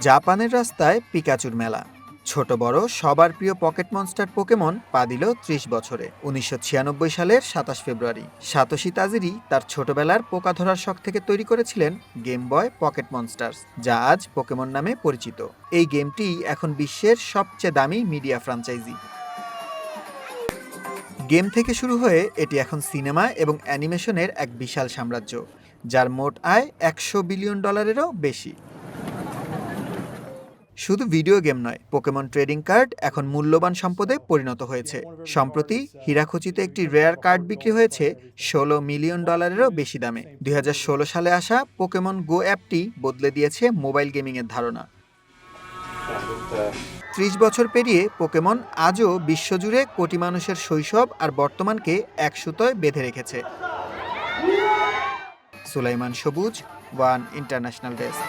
জাপানের রাস্তায় পিকাচুর মেলা। ছোট বড় সবার প্রিয় পকেট মনস্টার পোকেমন পা দিল ৩০ বছরে। ১৯৯৬ সালের ২৭ ফেব্রুয়ারি সাতোশি তাজিরি তার ছোটবেলার পোকা ধরার শখ থেকে তৈরি করেছিলেন গেম বয় পকেট মনস্টার্স, যা আজ পোকেমন নামে পরিচিত। এই গেমটি এখন বিশ্বের সবচেয়ে দামি মিডিয়া ফ্র্যাঞ্চাইজি। গেম থেকে শুরু হয়ে এটি এখন সিনেমা এবং অ্যানিমেশনের এক বিশাল সাম্রাজ্য, যার মোট আয় $১০০ বিলিয়নেরও বেশি। শুধু ভিডিও গেম নয়, পোকেমন ট্রেডিং কার্ড এখন মূল্যবান সম্পদে পরিণত হয়েছে। সম্প্রতি হীরাখচিতে একটি রেয়ার কার্ড বিক্রি হয়েছে $১৬ মিলিয়নেরও বেশি দামে। ২০১৬ সালে আসা পোকেমন গো অ্যাপটি বদলে দিয়েছে মোবাইল গেমিংয়ের ধারণা। ৩০ বছর পেরিয়ে পোকেমন আজও বিশ্বজুড়ে কোটি মানুষের শৈশব আর বর্তমানকে এক সুতোয় বেঁধে রেখেছে। সুলাইমান সবুজ, ওয়ান ইন্টারন্যাশনাল ডেস্ক।